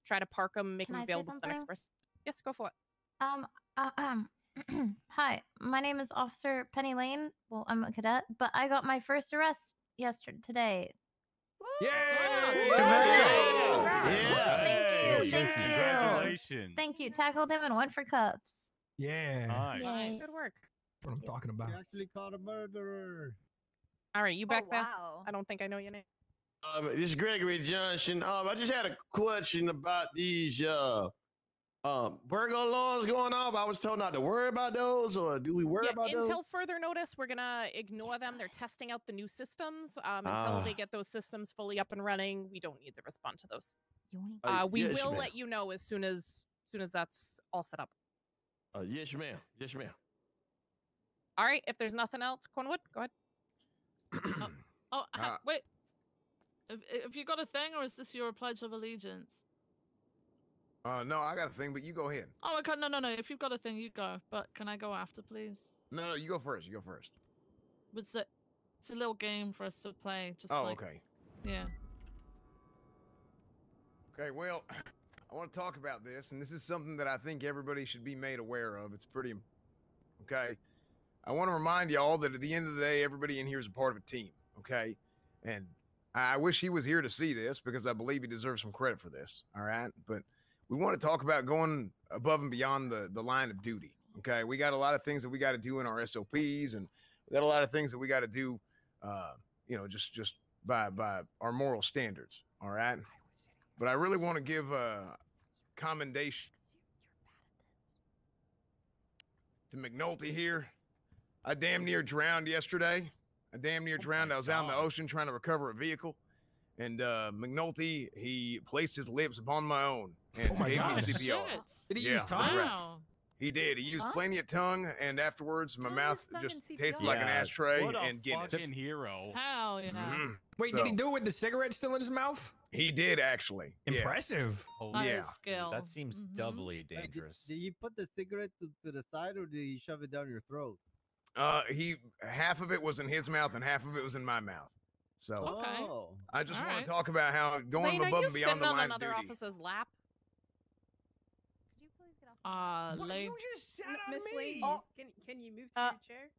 try to park them, make Can them I say available for the next something? person. Yes, go for it. Hi, my name is Officer Penny Lane. Well, I'm a cadet, but I got my first arrest today. Yay! Thank you. Congratulations. Thank you. Tackled him and went for cups. Yeah. Nice. Good work. That's what I'm talking about. You actually caught a murderer. All right, you back there? Wow. I don't think I know your name. This is Gregory Johnson. I just had a question about these burglar alarms going off. I was told not to worry about those, or do we worry about those? Until further notice, we're gonna ignore them. They're testing out the new systems. Until they get those systems fully up and running, we don't need to respond to those. We will let you know as soon as that's all set up. Yes, ma'am. Yes, ma'am. All right. If there's nothing else, Cornwood, go ahead. Wait. Have you got a thing, or is this your pledge of allegiance? No, I got a thing, but you go ahead. Oh, okay. No. If you've got a thing, you go. But can I go after, please? No, you go first. You go first. It's a little game for us to play. Just okay. Yeah. Okay, well, I want to talk about this, and this is something that I think everybody should be made aware of. It's pretty... Okay? I want to remind y'all that at the end of the day, everybody in here is a part of a team, okay? And I wish he was here to see this, because I believe he deserves some credit for this, all right? But we want to talk about going above and beyond the line of duty, okay? We got a lot of things that we got to do in our SOPs, and we got a lot of things that we got to do, just by our moral standards, all right? But I really want to give a commendation to McNulty here. I damn near drowned yesterday. I was out in the ocean trying to recover a vehicle. And McNulty, he placed his lips upon my own and gave me CPR. Did he use tongue? Wow. He did. He used plenty of tongue, and afterwards, my mouth just tasted like an Yeah, ashtray what a and Guinness. fucking hero. How? Yeah. Wait, did he do it with the cigarette still in his mouth? He did, actually. Impressive. Yeah. Skill. That seems doubly dangerous. Did you put the cigarette to the side, or did you shove it down your throat? Half of it was in his mouth and half of it was in my mouth. So I just want to talk about how going Lane, above and beyond the on line of another duty. officer's lap? Lane. You just sat on Miss me. Lane, can you move to your chair?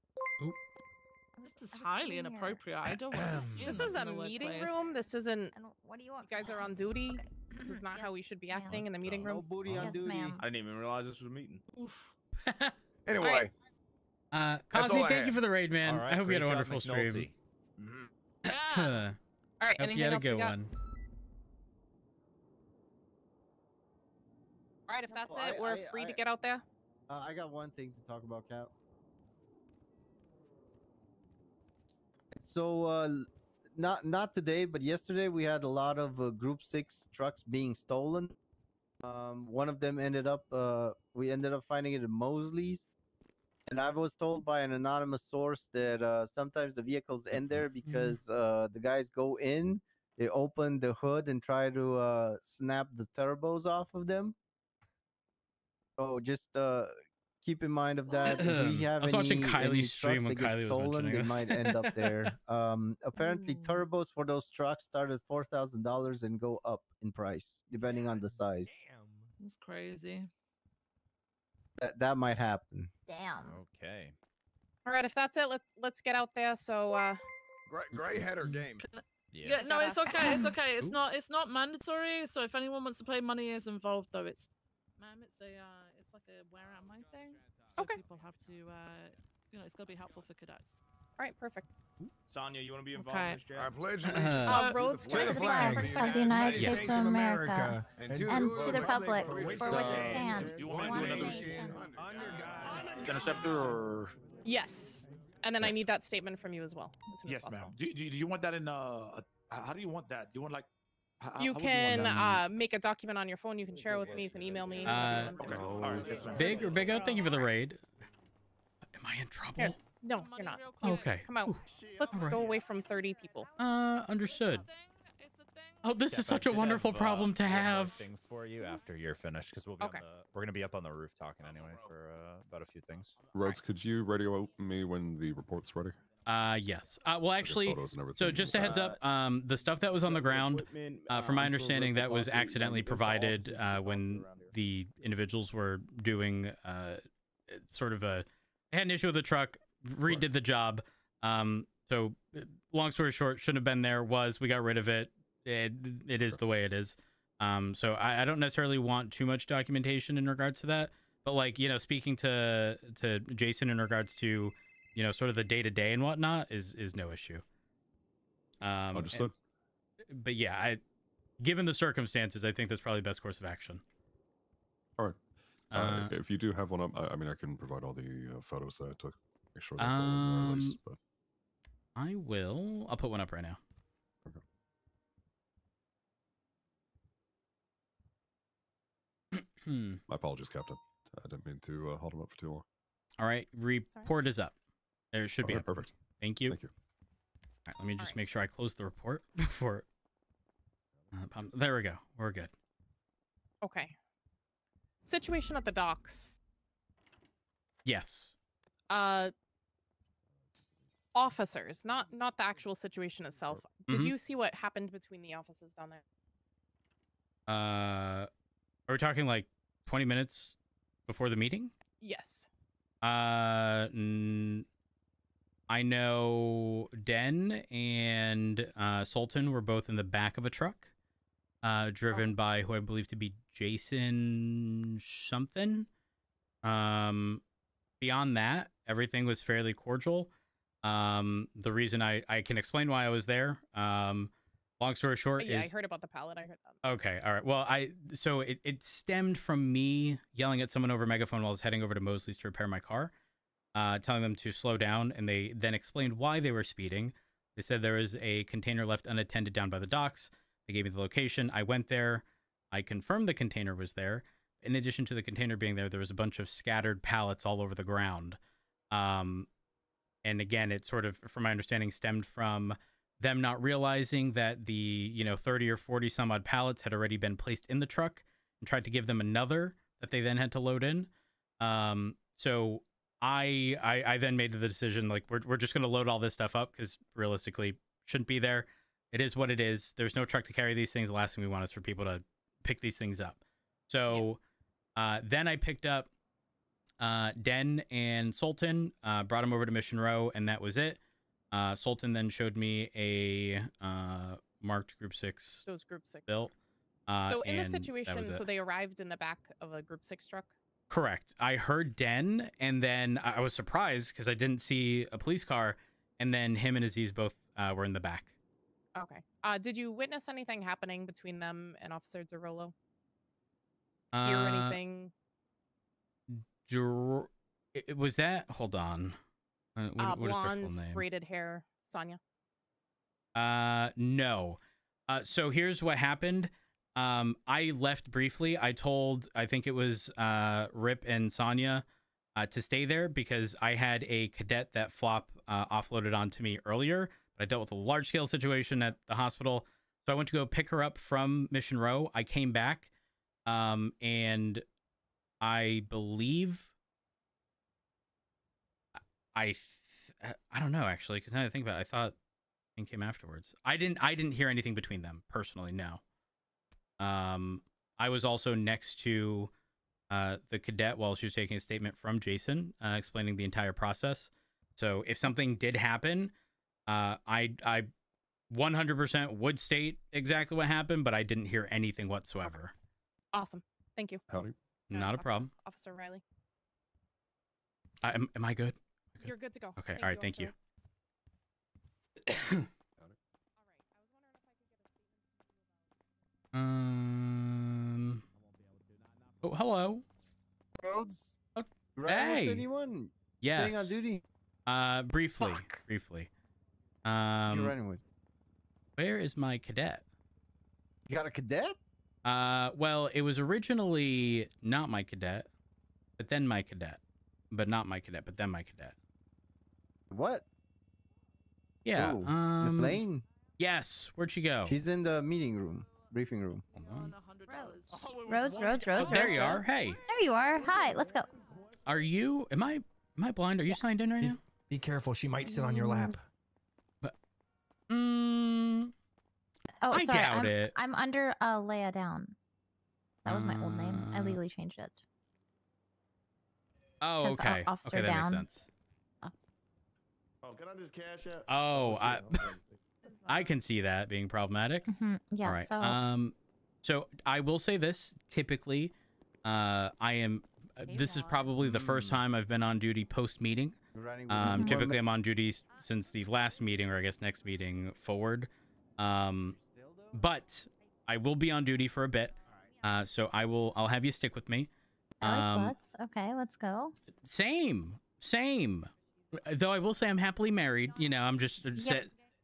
This is highly inappropriate. I don't want to see This this is in a the meeting workplace. room. This isn't. What do you want? You guys are on duty. This is not how we should be acting in the meeting room. No booty on duty. I didn't even realize this was a meeting. Anyway. Cosby, thank you for the raid, man. Right, I hope you had a great wonderful job, stream. Yeah. All right, Hope you had a good one. All right, if that's Well, it, we're free to get out there. I got one thing to talk about, Cap. So, not today, but yesterday we had a lot of Group 6 trucks being stolen. One of them we ended up finding it in Mosley's. And I was told by an anonymous source that sometimes the vehicles end there because the guys go in, they open the hood and try to snap the turbos off of them. So just keep in mind of that. If we have I was watching any Kylie's stream when trucks that Kylie get was stolen, mentioning they this. might end up there. Apparently, turbos for those trucks start at $4,000 and go up in price depending on the size. That's crazy. That might happen. Damn. Okay. All right, if that's it, let's get out there. So, Gray had her game. Yeah, no, it's okay. It's okay. It's not mandatory. So if anyone wants to play, money is involved though. It's it's like a where am I thing. So people have to it's gonna be helpful for cadets. All right, perfect. Sonia, you want to be involved in this, Jay? I pledge allegiance Roads to the flag of the United States of America and to the republic for which it stands. Do you want me to do one another nation. Interceptor or? Yes, and then I need that statement from you as well. As soon as Yes, ma'am. possible. Do you want that in how do you want that? Do you want like? You can make a document on your phone. You can share it with me. You can email me. Okay. All right. Yes, ma'am. Big or Big O, thank you for the raid. Am I in trouble? Here. No, you're not. Okay. Come out. Let's go away from 30 people. Understood. Oh, this is such a wonderful problem to have. Thing for you after you're finished, because we're gonna be up on the roof talking anyway for about a few things. Rhodes, could you radio me when the report's ready? Yes. Well, actually, so just a heads up, the stuff that was on the ground, from my understanding, that was accidentally provided when the individuals were doing sort of had an issue with the truck, redid the job. So long story short, shouldn't have been there, we got rid of it. It is the way it is. So I don't necessarily want too much documentation in regards to that, but like, you know, speaking to Jason in regards to, you know, sort of the day-to-day and whatnot is no issue. Understood. But yeah, given the circumstances, I think that's probably the best course of action. All right. If you do have one up, I mean, I can provide all the photos that I took. Make sure that's all in there at least. But I'll put one up right now. Okay. My apologies, Captain. I didn't mean to hold him up for too long. All right, report is up. There it should be up. Perfect. Thank you. Thank you. All right, let me just make sure I close the report before. There we go. We're good. Okay. Situation at the docks. Yes. Officers, not the actual situation itself. Did you see what happened between the officers down there? Are we talking like 20 minutes before the meeting? Yes. I know Den and Sultan were both in the back of a truck, driven by who I believe to be Jason something. Beyond that, everything was fairly cordial. The reason I can explain why I was there. Long story short is... I heard about the pallet. I heard that. Okay, all right. Well, so it stemmed from me yelling at someone over megaphone while I was heading over to Mosley's to repair my car, telling them to slow down, and they then explained why they were speeding. They said there was a container left unattended down by the docks. They gave me the location. I went there. I confirmed the container was there. In addition to the container being there, there was a bunch of scattered pallets all over the ground. And again, it sort of, from my understanding, stemmed from them not realizing that the 30 or 40 some odd pallets had already been placed in the truck, and tried to give them another that they then had to load in. So I then made the decision, like, we're just going to load all this stuff up because realistically shouldn't be there. It is what it is. There's no truck to carry these things. The last thing we want is for people to pick these things up. So then I picked up Den and Sultan, brought them over to Mission Row, and that was it. Sultan then showed me a marked Group 6. Those Group 6 built. So in this situation, so they arrived in the back of a Group 6 truck? Correct. I heard Den, and then I was surprised because I didn't see a police car, and then him and Aziz both were in the back. Okay. Did you witness anything happening between them and Officer Derolo? Hear anything? Was that? Hold on. What blonde, is their full name? braided hair, Sonia. No. So here's what happened. I left briefly. I think it was Rip and Sonia to stay there because I had a cadet that Flop offloaded onto me earlier. But I dealt with a large scale situation at the hospital. So I went to go pick her up from Mission Row. I came back, and I believe I don't know, actually, because now that I think about it, I thought it came afterwards. I didn't hear anything between them personally. No. I was also next to the cadet while she was taking a statement from Jason, explaining the entire process. So if something did happen, I 100% would state exactly what happened, but I didn't hear anything whatsoever. Awesome. Thank you. Howdy. Not a problem. Officer Riley. Am I good? You're good to go. Okay. All right. Thank you. Oh, hello. Roads. Oh, Right, hey. anyone? Yes. Staying on duty. Briefly. You're running with. Where is my cadet? You got a cadet? Well, it was originally not my cadet, but then my cadet, but not my cadet, but then my cadet. What? Yeah. Ooh, Miss Lane. Yes. Where'd she go? She's in the meeting room, briefing room. Roads. There you are. Hey. There you are. Hi. Let's go. Are you? Am I blind? Are you signed in right now? Be careful. She might sit on your lap. But, Oh, I sorry. doubt it. I'm under Leia Down. That was my old name. I legally changed it. Oh, 'Cause, okay. Officer Okay, that makes Down. sense. Oh, can I just cash out? Oh, I can see that being problematic. Yeah. All right. So So I will say this. Typically, I am. This is probably the first time I've been on duty post meeting. Typically, I'm on duty since the last meeting, or I guess next meeting forward. But I will be on duty for a bit. So I'll have you stick with me. I like butts. Okay, let's go. Same. Though I will say I'm happily married. You know, I'm just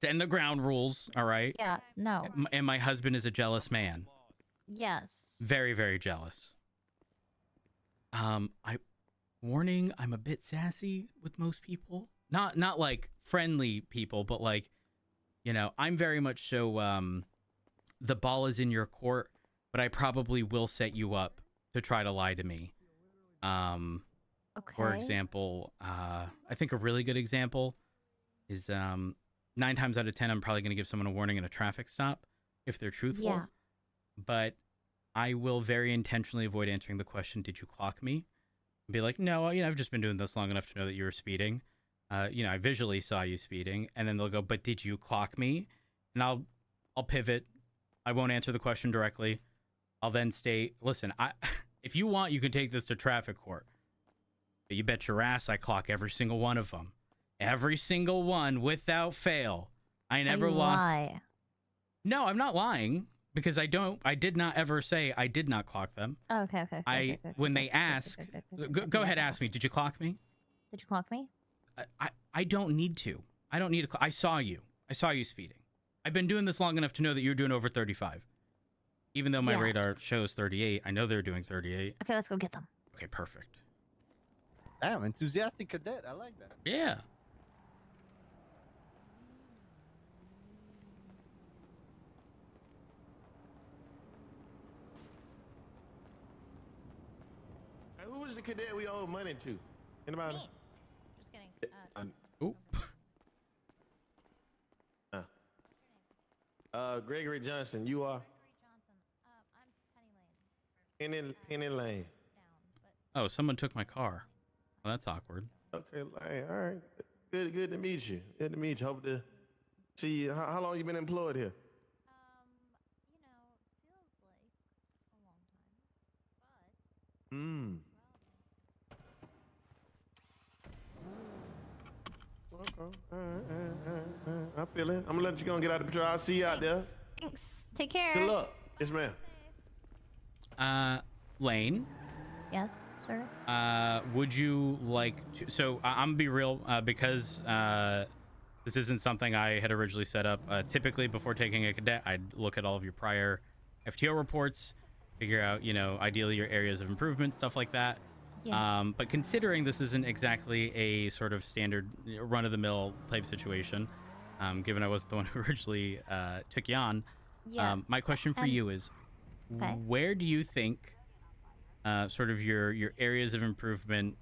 setting the ground rules. All right. Yeah. No. And my husband is a jealous man. Yes. Very, very jealous. Warning, I'm a bit sassy with most people. Not like friendly people, but like, you know, I'm very much so the ball is in your court, but I probably will set you up to try to lie to me. Okay. For example, I think a really good example is 9 times out of 10, I'm probably going to give someone a warning in a traffic stop if they're truthful. Yeah. But I will very intentionally avoid answering the question, did you clock me? And be like, no, you know, I've just been doing this long enough to know that you were speeding. You know, I visually saw you speeding. And then they'll go, but did you clock me? And I'll pivot. I won't answer the question directly. I'll then state, listen, if you want, you can take this to traffic court. But you bet your ass I clock every single one of them. Every single one without fail. I never lost. Lie. No, I'm not lying. Because I did not ever say I did not clock them. Oh, okay. When they ask, go ahead, ask me, did you clock me? Did you clock me? I don't need to. I don't need to. I saw you. I saw you speeding. I've been doing this long enough to know that you're doing over 35. Even though my radar shows 38, I know they're doing 38. Okay, let's go get them. Okay, perfect. Damn, enthusiastic cadet. I like that. Yeah. Who was the cadet we owe money to? Anybody? Me. Just kidding. Gregory Johnson, you are? Penny Lane. Oh, someone took my car. Well, that's awkward. Okay, Lane. All right. Good to meet you. Good to meet you. Hope to see you. How long you been employed here? Feels like a long time, Okay. All right. I feel it. I'm gonna let you go and get out of the patrol. I'll see you out there. Thanks. Take care. Good luck. Yes, ma'am. Lane. Yes, sir. Would you like to? So I'm gonna be real, because this isn't something I had originally set up. Typically, before taking a cadet, I'd look at all of your prior FTO reports, figure out, you know, ideally your areas of improvement, stuff like that. Yes. But considering this isn't exactly a sort of standard run-of-the-mill type situation, given I wasn't the one who originally took you on, my question for you is, where do you think sort of your areas of improvement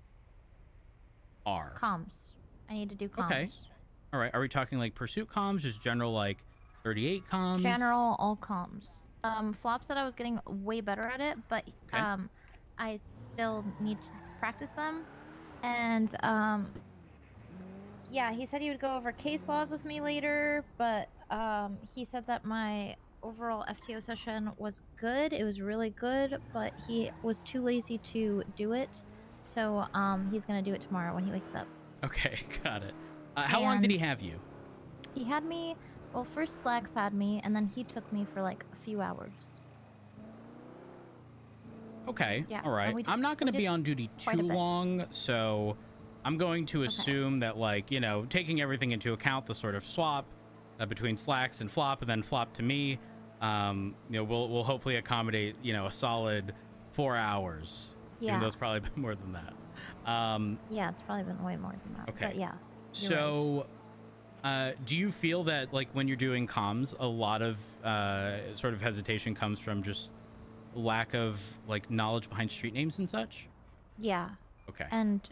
are? Comms. I need to do comms. Okay. All right. Are we talking like pursuit comms, just general like 38 comms? General all comms. Flop said I was getting way better at it, but I still need to practice them. And yeah, he said he would go over case laws with me later, but he said that my overall FTO session was good. It was really good, but he was too lazy to do it. So he's gonna do it tomorrow when he wakes up. Okay, got it. How long did he have you? He had me, well, first Slacks had me, and then he took me for like a few hours. Okay, Yeah, all right. I'm not going to be on duty quite too a bit. long, so I'm going to assume that, like, you know, taking everything into account, the sort of swap between Slacks and Flop, and then Flop to me, you know, we'll hopefully accommodate, you know, a solid 4 hours. Yeah. Even though it's probably been more than that. Yeah, it's probably been way more than that. Okay. But yeah. So, do you feel that, like, when you're doing comms, a lot of sort of hesitation comes from just lack of, like, knowledge behind street names and such? Yeah. Okay. And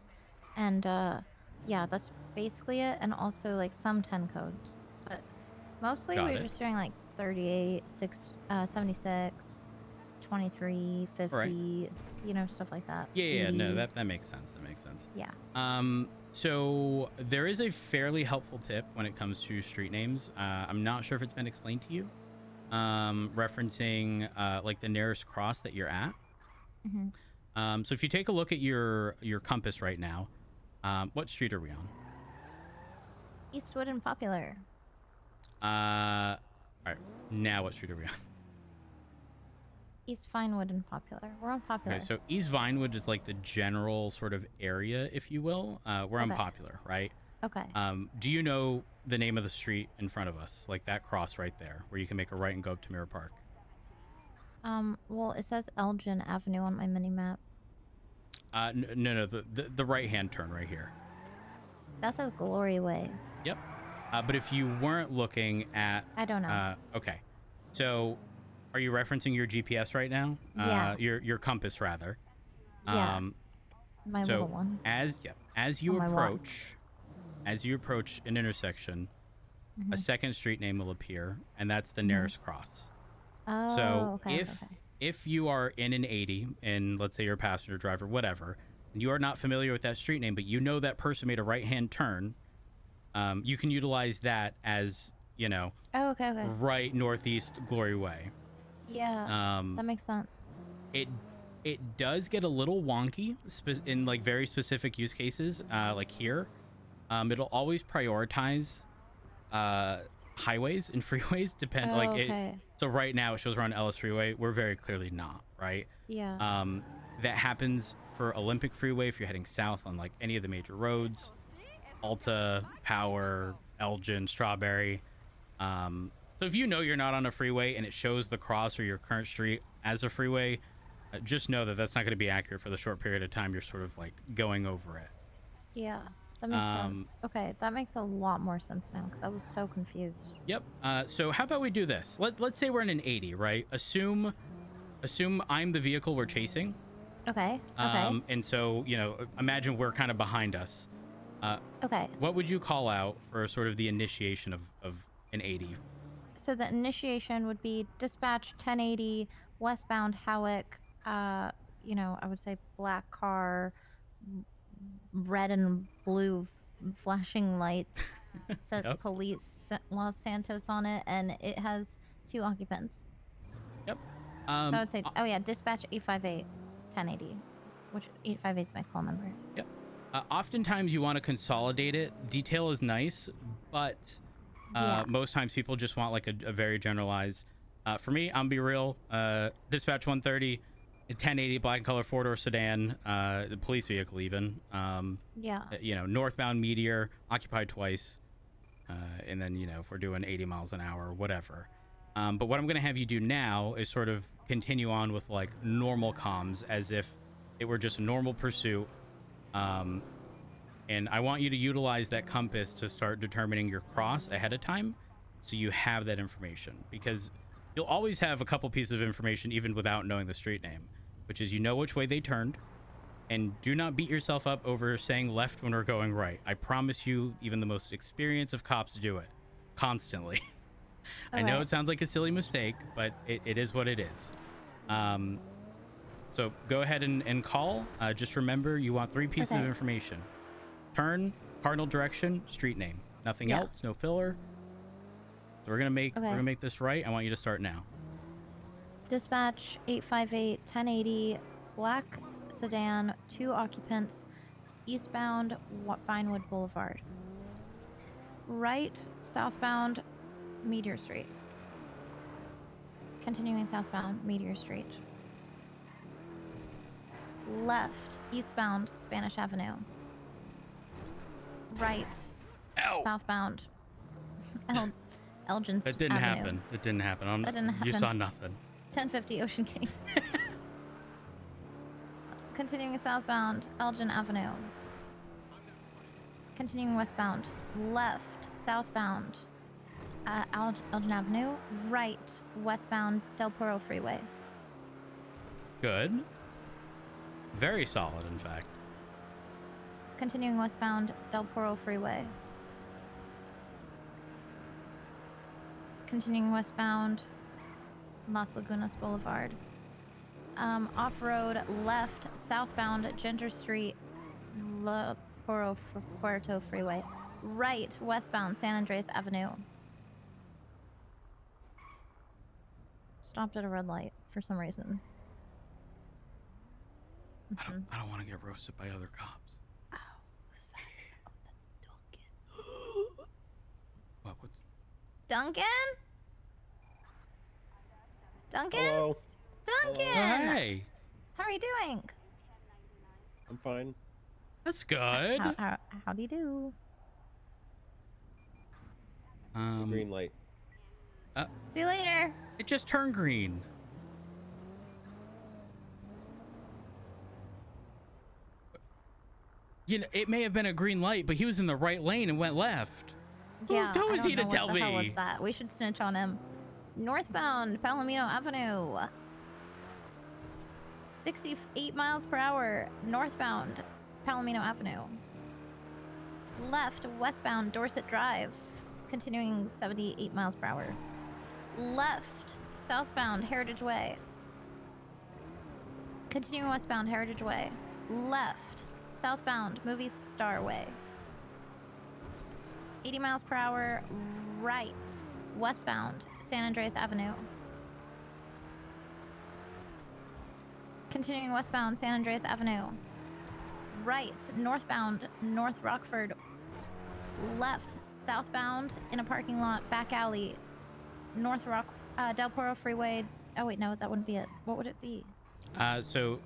Yeah, that's basically it, and also like some 10 codes. But mostly Got we're it. just doing like 38, 76, 23, 50, Right. you know, stuff like that. Yeah, no, 80. that makes sense. That makes sense. Yeah. So there is a fairly helpful tip when it comes to street names. I'm not sure if it's been explained to you. Referencing like the nearest cross that you're at. Mm-hmm. So if you take a look at your compass right now, what street are we on? Eastwood and Popular. All right. Now what street are we on? East Vinewood and Popular. We're on Popular. Okay, so East Vinewood is like the general sort of area, if you will. We're on Popular, right? Okay. Do you know the name of the street in front of us, like that cross right there, where you can make a right and go up to Mirror Park? Well, it says Elgin Avenue on my mini map. No, the right-hand turn right here. That says Glory Way. Yep. But if you weren't looking at... I don't know. Okay. So, are you referencing your GPS right now? Yeah. Your compass, rather. Yeah. My little one. As you On my watch. as you approach an intersection, a second street name will appear, and that's the nearest cross. Oh, so okay. if you are in an 80, and let's say you're a passenger driver, whatever, and you are not familiar with that street name, but you know that person made a right-hand turn, you can utilize that as, you know, Oh, okay. right northeast Glory Way. Yeah. That makes sense. It does get a little wonky in like very specific use cases, like here. It'll always prioritize highways and freeways so right now it shows we're on Ellis Freeway. We're very clearly not, right? Yeah. That happens for Olympic Freeway if you're heading south on like any of the major roads, Alta, Power, Elgin, Strawberry. So if you know you're not on a freeway and it shows the cross or your current street as a freeway, just know that that's not going to be accurate for the short period of time you're sort of like going over it. Yeah. That makes sense. Okay, that makes a lot more sense now because I was so confused. Yep. So how about we do this? Let's say we're in an 80, right? Assume I'm the vehicle we're chasing. Okay. And so, you know, imagine we're kind of behind us. Okay. What would you call out for sort of the initiation of an 80? So the initiation would be dispatch 1080 westbound Howick. You know, I would say black car, red and blue flashing lights. Says Police Los Santos on it, and it has 2 occupants. Yep. So I would say, dispatch 858 1080, which 858 is my call number. Yep. Oftentimes you want to consolidate it. Detail is nice, but most times people just want like a very generalized. For me, I'm be real. Dispatch 130. 1080 black and color 4-door sedan, the police vehicle even. You know, northbound Meteor, occupied twice. And then, you know, if we're doing 80 miles an hour, whatever. But what I'm going to have you do now is sort of continue on with like normal comms as if it were just a normal pursuit. And I want you to utilize that compass to start determining your cross ahead of time so you have that information, because you'll always have a couple pieces of information even without knowing the street name, which is you know which way they turned, and do not beat yourself up over saying left when we're going right. I promise you, even the most experienced of cops do it constantly. I know it sounds like a silly mistake, but it is what it is. So go ahead and call. Just remember, you want 3 pieces of information: turn, cardinal direction, street name. Nothing else. No filler. So we're gonna make this right. I want you to start now. Dispatch 858 1080 black sedan, 2 occupants, eastbound Vinewood Boulevard. Right southbound Meteor Street. Continuing southbound Meteor Street. Left eastbound Spanish Avenue. Right southbound Elgin It didn't Avenue. happen. It didn't happen. That didn't happen. You saw nothing. 1050 Ocean Gate. Continuing southbound Elgin Avenue. Continuing westbound, left southbound Elgin Avenue, right westbound Del Poro Freeway. Good. Very solid, in fact. Continuing westbound, Del Poro Freeway. Continuing westbound, Las Lagunas Boulevard. Off-road, left, southbound, Ginger Street, La Puerto Freeway. Right, westbound, San Andreas Avenue. Stopped at a red light for some reason. I don't want to get roasted by other cops. Oh, who's that? Oh, that's Duncan. What's... Duncan? Duncan? Hello. Duncan! Oh, hey. How are you doing? I'm fine. That's good. How do you do? It's a green light. See you later. It just turned green. You know, it may have been a green light, but he was in the right lane and went left. Yeah, Who is he to tell what the hell was me? that? We should snitch on him. Northbound, Palomino Avenue. 68 miles per hour, northbound, Palomino Avenue. Left, westbound, Dorset Drive, continuing 78 miles per hour. Left, southbound, Heritage Way. Continuing westbound, Heritage Way. Left, southbound, Movie Star Way. 80 miles per hour, right, westbound, San Andreas Avenue. Continuing westbound, San Andreas Avenue. Right, northbound, North Rockford. Left, southbound, in a parking lot, back alley, Del Poro Freeway. Oh wait, no, that wouldn't be it. What would it be? So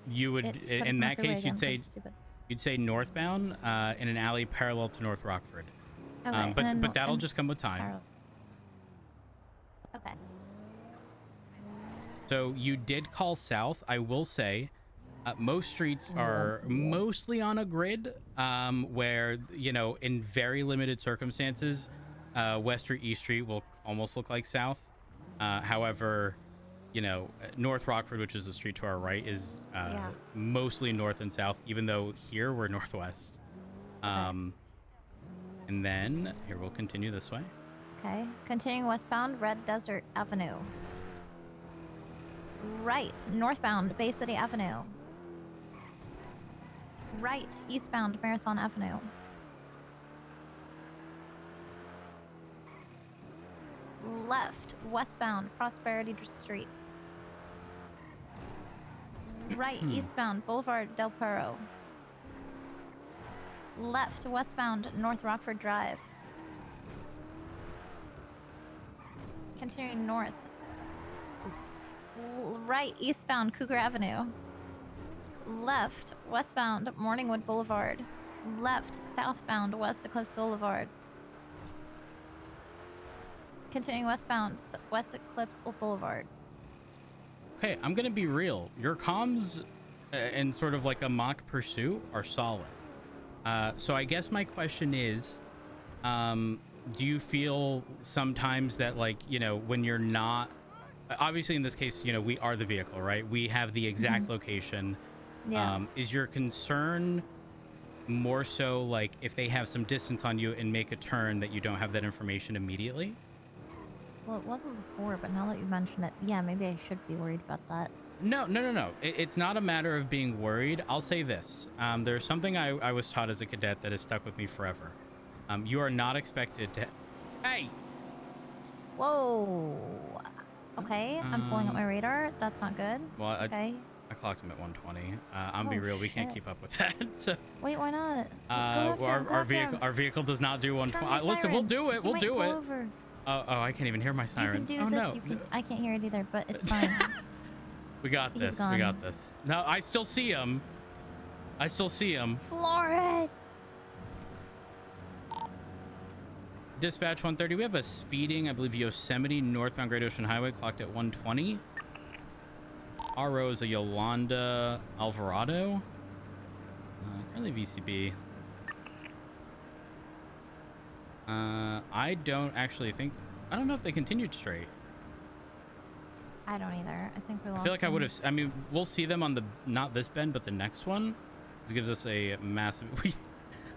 you would, in that case, you'd say northbound in an alley parallel to North Rockford. Okay, but that'll just come with time. Okay. So you did call south. I will say, most streets are mostly on a grid, where, you know, in very limited circumstances, West Street, East Street will almost look like south. However, you know, North Rockford, which is the street to our right, is mostly north and south, even though here we're northwest. And then here we'll continue this way. Okay. Continuing westbound, Red Desert Avenue. Right, northbound, Bay City Avenue. Right, eastbound, Marathon Avenue. Left, westbound, Prosperity Street. Right, eastbound, Boulevard Del Poro. Left, westbound, North Rockford Drive. Continuing north. Right, eastbound, Cougar Avenue. Left, westbound, Morningwood Boulevard. Left, southbound, West Eclipse Boulevard. Continuing westbound, West Eclipse Boulevard. Okay, I'm gonna be real. Your comms and sort of like a mock pursuit are solid. So I guess my question is, do you feel sometimes that, like, you know, when you're not, obviously in this case, you know, we are the vehicle, right? We have the exact location. Yeah. Is your concern more so like if they have some distance on you and make a turn that you don't have that information immediately? Well, it wasn't before, but now that you mention it, yeah, maybe I should be worried about that. No. It's not a matter of being worried. I'll say this. There's something I was taught as a cadet that has stuck with me forever. You are not expected to... Hey! Whoa! Okay, I'm pulling up my radar. That's not good. Well, okay. I clocked him at 120. I'm be real, we can't keep up with that. So, wait, why not? Our vehicle does not do 120. Listen, we'll do it. We'll do it. Over. Oh, I can't even hear my siren. You can do this. No. I can't hear it either, but it's fine. We got this. We got this. No, I still see him. Florid. Dispatch 130. We have a speeding, I believe, Yosemite northbound Great Ocean Highway, clocked at 120. RO is a Yolanda Alvarado. Currently VCB. I don't know if they continued straight. I don't either. I think we lost I feel like I would have. I mean, we'll see them on the, not this bend, but the next one. This gives us a massive.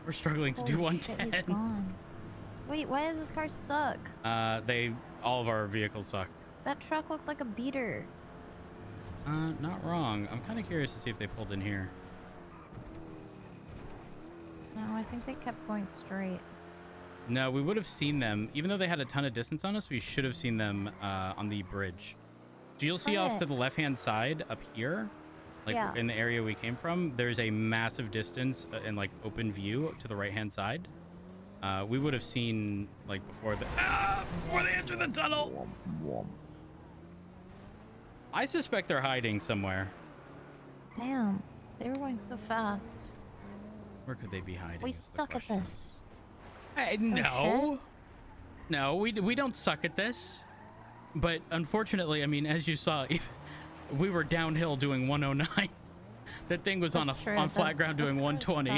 We're struggling to do Holy shit, 110. he's gone. Wait, why does this car suck? All of our vehicles suck. That truck looked like a beater. Not wrong. I'm kind of curious to see if they pulled in here. No, I think they kept going straight. No, we would have seen them. Even though they had a ton of distance on us, we should have seen them on the bridge. So you'll see off to the left-hand side up here, like in the area we came from, there's a massive distance and like open view to the right-hand side. We would have seen like before they enter the tunnel. I suspect they're hiding somewhere. Damn, they were going so fast. Where could they be hiding? We suck at this. No. No, we don't suck at this. But unfortunately, I mean, as you saw, we were downhill doing 109. That thing was on flat ground doing 120.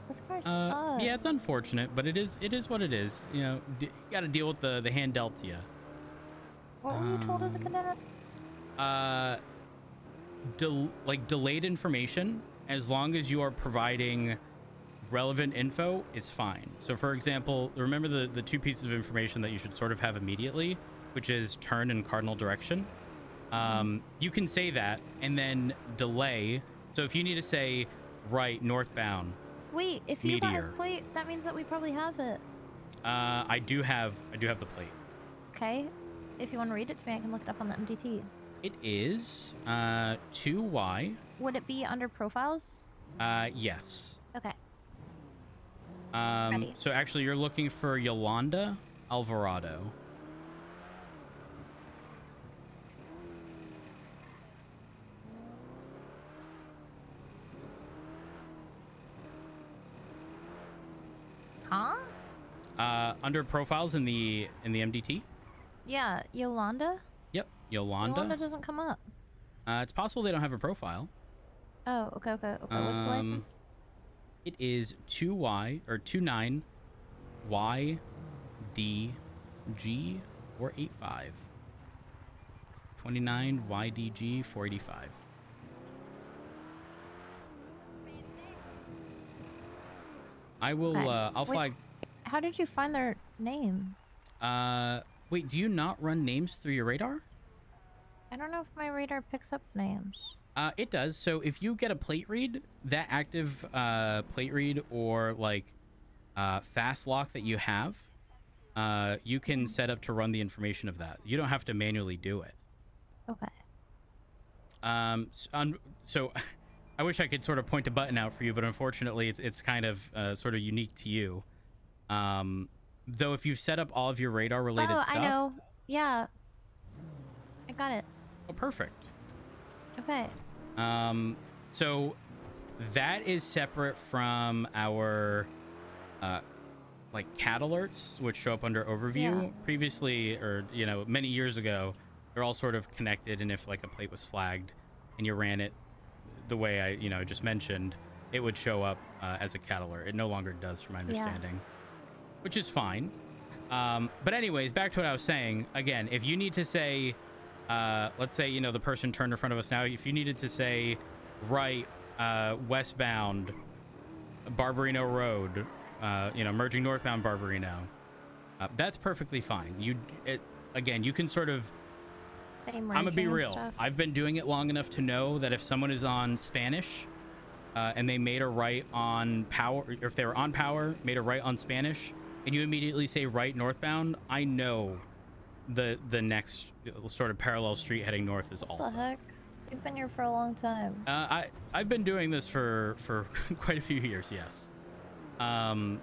This car sucks. Yeah, it's unfortunate, but it is what it is. You know, you got to deal with the hand dealt to you. What were you told as a cadet? Delayed information, as long as you are providing relevant info, is fine. So for example, remember the two pieces of information that you should sort of have immediately, which is turn and cardinal direction. You can say that and then delay. So if you need to say right northbound. Wait, if you got his plate, that means that we probably have it. I do have the plate. Okay. If you want to read it to me, I can look it up on the MDT. It is 2Y. Would it be under profiles? Yes. Okay. Ready. So actually, you're looking for Yolanda Alvarado. Huh? Under profiles in the MDT. Yeah, Yolanda. Yep, Yolanda. Yolanda doesn't come up. It's possible they don't have a profile. Oh, okay. What's the license? It is 2Y or 29Y DG 485. 29 YDG 485. I will. I'll flag. How did you find their name? Wait. Do you not run names through your radar? I don't know if my radar picks up names. It does. So if you get a plate read, that active plate read or like fast lock that you have, you can set up to run the information of that. You don't have to manually do it. Okay. So I wish I could sort of point a button out for you, but unfortunately it's kind of sort of unique to you. Though if you've set up all of your radar related stuff. I know. Yeah. I got it. Oh, perfect. Okay. So that is separate from our like cat alerts, which show up under overview. Yeah. Previously, or many years ago, they're all sort of connected, and if like a plate was flagged and you ran it the way I just mentioned, it would show up as a cat alert. It no longer does, from my understanding, which is fine. But anyways, back to what I was saying. Again, if you need to say let's say the person turned in front of us now, if you needed to say right westbound Barbarino Road, merging northbound Barbarino, that's perfectly fine. Again, you can sort of I'm gonna be real. I've been doing it long enough to know that if someone is on Spanish and they made a right on power, or if they were on power, made a right on Spanish, and you immediately say right northbound, I know the next sort of parallel street heading north is Alta. What the heck? You've been here for a long time. I've been doing this for quite a few years, yes. Damn.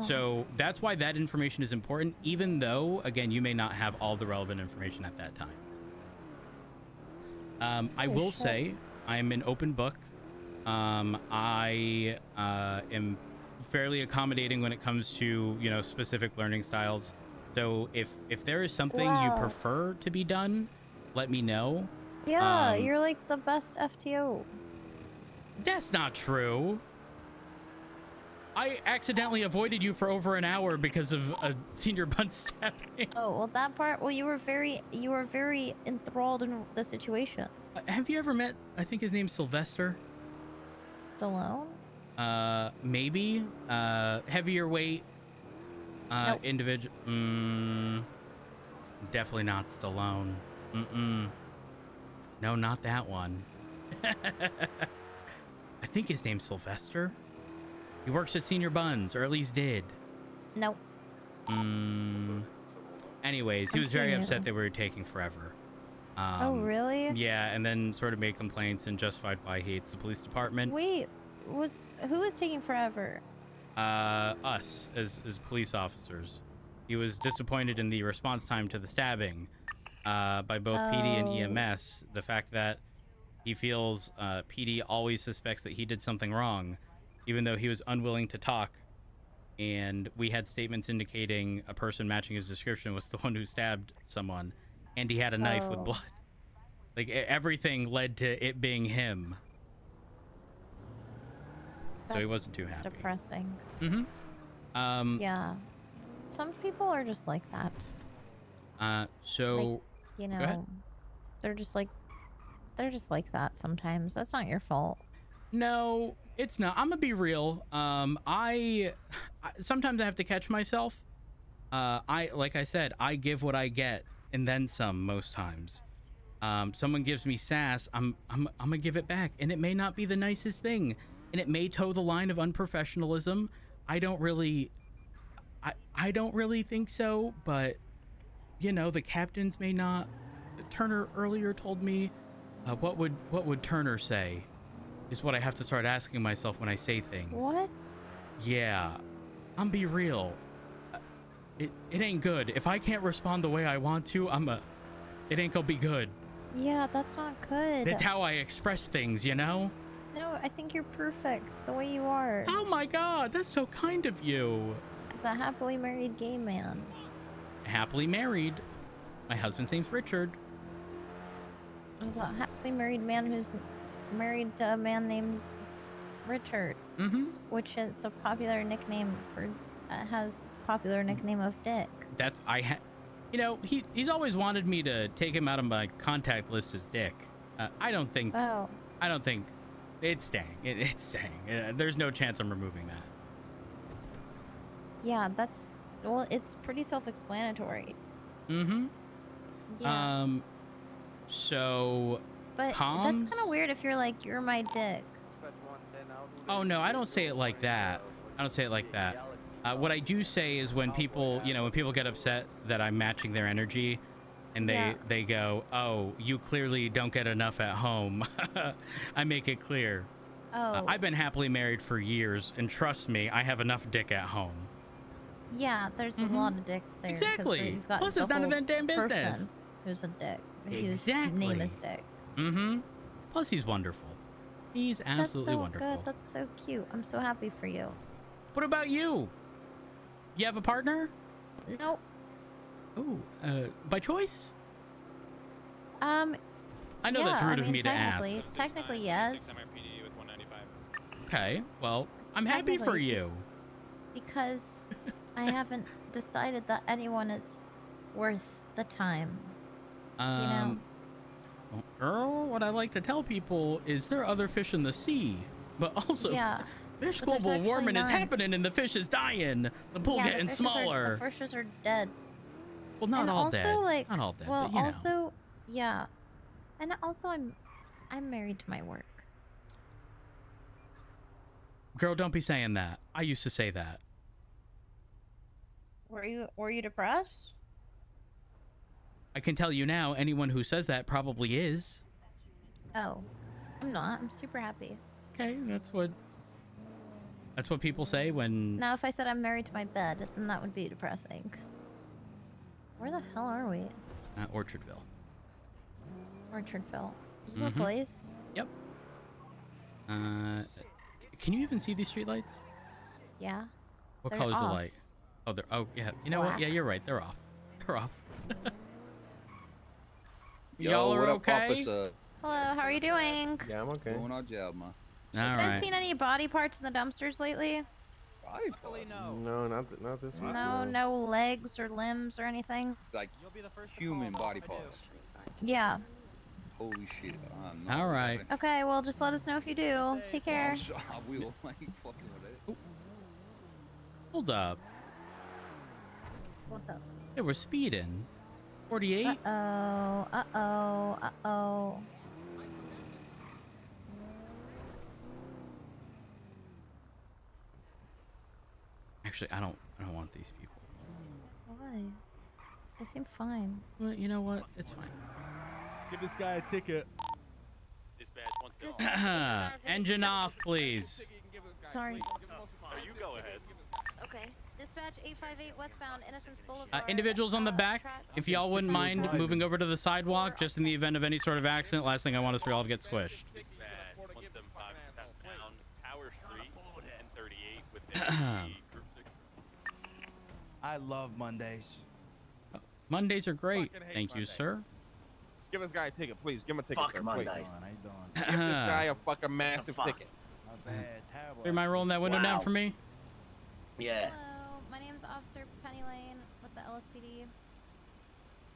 So that's why that information is important, even though, again, you may not have all the relevant information at that time. I will say I am an open book. I am fairly accommodating when it comes to specific learning styles. So if there is something you prefer to be done, let me know. Yeah, you're like the best FTO. That's not true. I accidentally avoided you for over an hour because of a senior butt stabbing. Oh, well, that part. Well, you were very enthralled in the situation. Have you ever met? I think his name's Sylvester. Stallone? Maybe. Heavier weight. Nope. Individual. Definitely not Stallone. No, not that one. I think his name's Sylvester. He works at Senior Buns, or at least did. Nope. Anyways, he was very upset that we were taking forever. Oh, really? Yeah, and then sort of made complaints and justified why he hates the police department. Wait, who was taking forever? Us as police officers. He was disappointed in the response time to the stabbing by both PD and EMS. The fact that he feels PD always suspects that he did something wrong, even though he was unwilling to talk. And we had statements indicating a person matching his description was the one who stabbed someone, and he had a knife with blood. Like, everything led to it being him. So he wasn't too happy. Depressing. Yeah. Some people are just like that. So like, you know, they're just like that sometimes. That's not your fault. No, it's not. I'm gonna be real. I sometimes I have to catch myself. Like I said, I give what I get and then some most times. Someone gives me sass, I'm gonna give it back, and it may not be the nicest thing, and it may toe the line of unprofessionalism. I don't really think so, but you know, the captains may not. Turner earlier told me, what would Turner say? Is what I have to start asking myself when I say things. What? Yeah, I'm be real. It ain't good. If I can't respond the way I want to, it ain't gonna be good. Yeah, that's not good. That's how I express things, you know? No, I think you're perfect the way you are. Oh my god, that's so kind of you. As a happily married gay man. Happily married. My husband's name's Richard. As a happily married man who's married to a man named Richard. Which is a popular nickname for, has popular nickname of Dick. That's, you know, he's always wanted me to take him out of my contact list as Dick. I don't think it's staying. It's staying. There's no chance I'm removing that. Yeah, well, it's pretty self-explanatory. Yeah. So, but comms? that's kind of weird if you're like, you're my dick. Oh no, I don't say it like that. I don't say it like that. What I do say is when people, you know, when people get upset that I'm matching their energy, and they go, "Oh, you clearly don't get enough at home." I make it clear. Oh. I've been happily married for years, and trust me, I have enough dick at home. Yeah, there's a lot of dick there. Exactly. You've got Plus, it's none of that damn business. Who's a dick? Exactly. Whose name is Dick. Plus, he's wonderful. He's absolutely wonderful. Good. That's so cute. I'm so happy for you. What about you? You have a partner? Nope. Ooh, by choice? I know that's rude of me to ask. Technically, yes. Okay, well, I'm happy for you. Because I haven't decided that anyone is worth the time. You know? Well, girl, what I like to tell people is there are other fish in the sea, but also this global warming is happening and the fish is dying. The pool getting smaller. The fishes are dead. Well, not all dead. Like, not all dead. Well, but, you know. also, yeah, and also I'm married to my work. Girl, don't be saying that. I used to say that. Were you depressed? I can tell you now, anyone who says that probably is. Oh, I'm not. I'm super happy. Okay, that's what people say when... Now, if I said I'm married to my bed, then that would be depressing. Where the hell are we? Orchardville. Orchardville. Is this a place? Yep. Can you even see these streetlights? Yeah. What color's the light? Oh, they're... Oh, yeah. You know what? Yeah, you're right. They're off. They're off. Y'all are okay? Hello, how are you doing? Yeah, I'm okay. Doing our job, man. All right. You guys seen any body parts in the dumpsters lately? Body parts? No, not this week. No legs or limbs or anything? Like human body parts? Yeah. Holy shit. All right. Okay, well, just let us know if you do. Take care. I will. I ain't fucking with it. Hold up. What's up? They were speeding. 48. Uh-oh. Uh-oh. Uh-oh. Actually, I don't want these people. Why? They seem fine. Well, you know what? It's fine. Give this guy a ticket. Engine off, please. Sorry. You go ahead. Okay. Dispatch 858 westbound, Innocence Boulevard. Individuals on the back, if y'all wouldn't mind moving over to the sidewalk, just in the event of any sort of accident. Last thing I want is for y'all to get squished. I love Mondays. Mondays are great. Thank you, sir. Just give this guy a ticket, please. Give him a ticket, Fuck sir, Mondays. please. How you doing? Give this guy a fucking massive ticket. Not bad. Terrible. Do you mind rolling that window down for me? Hello, my name's Officer Penny Lane with the LSPD,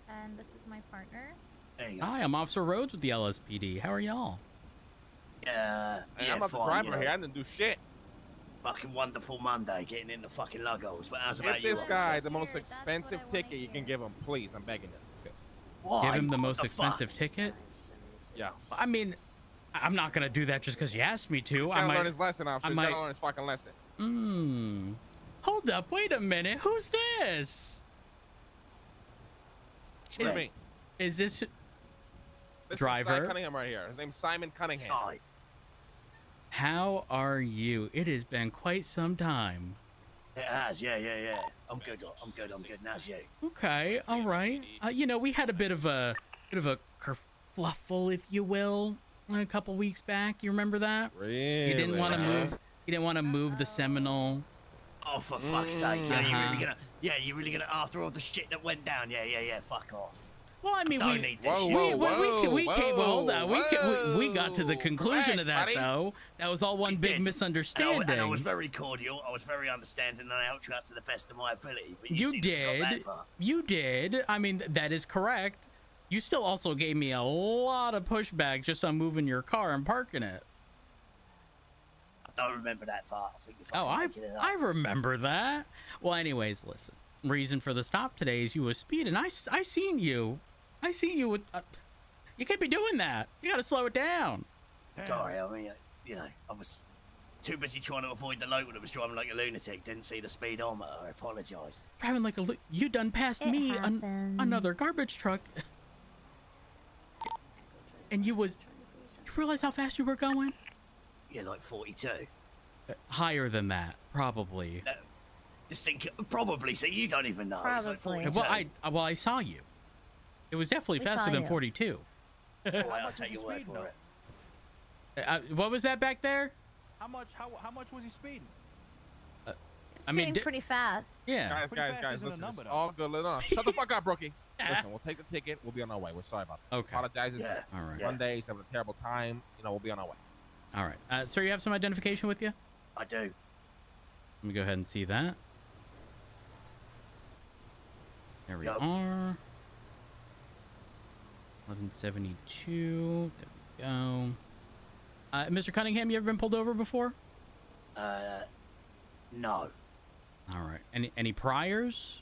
and this is my partner. Hi, I'm Officer Rhodes with the LSPD. How are y'all? Hey, I'm not the driver here. I didn't do shit. Fucking wonderful Monday, getting in the fucking luggos. But how's about Give you? this guy the most expensive ticket you can give him, please. I'm begging you. Why? Give him the What most the expensive fuck? ticket? Yeah. I mean, I'm not going to do that just because you asked me to. He's I gotta might learn his lesson, officer. He's gotta learn his fucking lesson. Hold up. Wait a minute. Who's this? What do you mean? Is this This is driver? Cy Cunningham right here. His name's Simon Cunningham. How are you? It has been quite some time. It has, yeah. I'm good. Now's you. Okay, all right. You know, we had a bit of a kerfluffle, if you will, a couple weeks back. You remember that? Really? You didn't want to move. You didn't want to move the Seminole. Oh, for fuck's sake! Yeah, you really gonna? After all the shit that went down, yeah. Fuck off. Well, I mean, don't need this shit. we came. Well, hold on. We got to the conclusion of that, though. That was all one big misunderstanding. And I was very cordial. I was very understanding, and I helped you out to the best of my ability. But You seem to have got did. that far. You did. I mean, that is correct. You still also gave me a lot of pushback just on moving your car and parking it. I don't remember that part. I think Oh, I remember that. Well, anyways, listen. Reason for the stop today is you were speeding. I seen you. I seen you with. You can't be doing that. You got to slow it down. Sorry, I mean, I was too busy trying to avoid the local that was driving like a lunatic. Didn't see the speedometer. I apologise. Driving like you done passed me another garbage truck. And you realize how fast you were going? Yeah, like 42. Higher than that, probably. Just think, probably. So you don't even know. It's like 42. Well, I saw you. It was definitely We faster saw than you. 42. Well, I'll take your word for it. What was that back there? How much was he speeding? I mean, Speeding pretty fast. Yeah. Guys, listen. It's all good. Shut the fuck up, Brookie. Listen, we'll take the ticket. We'll be on our way. We're sorry about that. Okay. Apologizes. Yeah. All right. Mondays, having a terrible time. We'll be on our way. All right. Sir, you have some identification with you? I do. Let me go ahead and see that. There we are. 1172. There we go. Mr. Cunningham, you ever been pulled over before? No. All right. Any priors?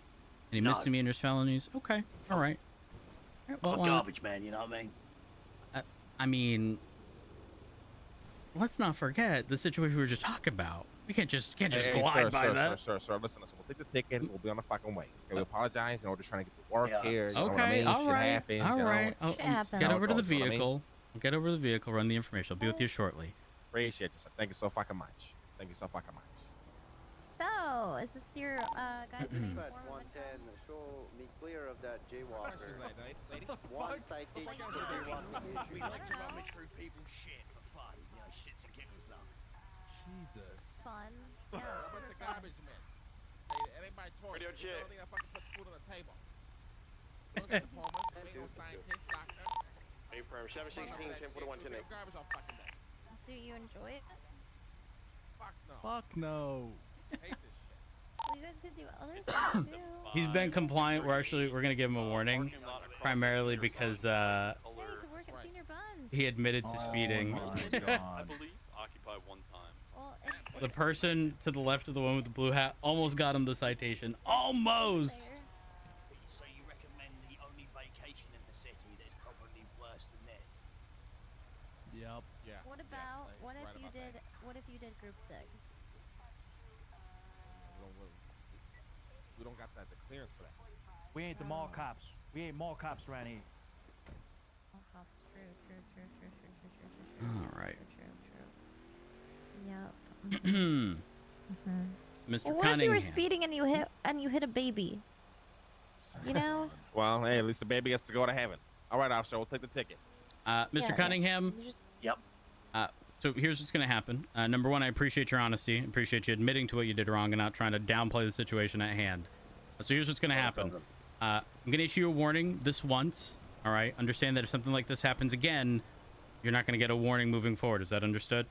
Any No. misdemeanors, felonies? Okay. All right. All right, I'm a garbage man, you know what I mean? I mean, let's not forget the situation we were just talking about. We can't just glide by that. Sir, listen. We'll take the ticket. We'll be on the fucking way. Okay, we apologize. We're just trying to get to work here. You know what I Okay. mean? All Shit right. happens, All right. Shit happens. Get over to the You know what I mean? vehicle. Get over to the vehicle. Run the information. I'll be with you shortly. Appreciate you, sir. Thank you so fucking much. So, is this your guy's name? Dispatch 110, show me clear of that jaywalker. One citation for jaywalking. We like to rummage through people's shit for fun. Shits and giggles, love. Jesus. Fun. A bunch of garbage men. It ain't my choice. Radio check. The only thing that fucking puts food on the table. We don't got diplomas. We ain't no scientists, doctors. Affirm 716, 1041, 10 Garbage all fucking day. Do you enjoy it? Fuck no. Fuck no. Hate this shit. Well, you guys could do other things too. He's been compliant. We're gonna give him a warning, primarily because seen your buns. He admitted to speeding. I believe occupy one time. Well, The person to the left of the one with the blue hat almost got him the citation. Almost. So you recommend the only vacation in the city that is probably worse than this? Yep. Yeah. What about like, what if right you about did what if you did group 6? We don't got the clearance for that. We ain't the mall cops. We ain't mall cops around here. Mall cops, true. All right. True. Yep. Mr. Well, what Cunningham. if you were speeding and you hit a baby? You know? Well, hey, at least the baby gets to go to heaven. All right, officer, we'll take the ticket. Mr. Yeah, Cunningham. Yep. So here's what's going to happen. Number one, I appreciate your honesty. I appreciate you admitting to what you did wrong and not trying to downplay the situation at hand. So here's what's going to happen. I'm going to issue a warning this once. All right. Understand that if something like this happens again, you're not going to get a warning moving forward. Is that understood?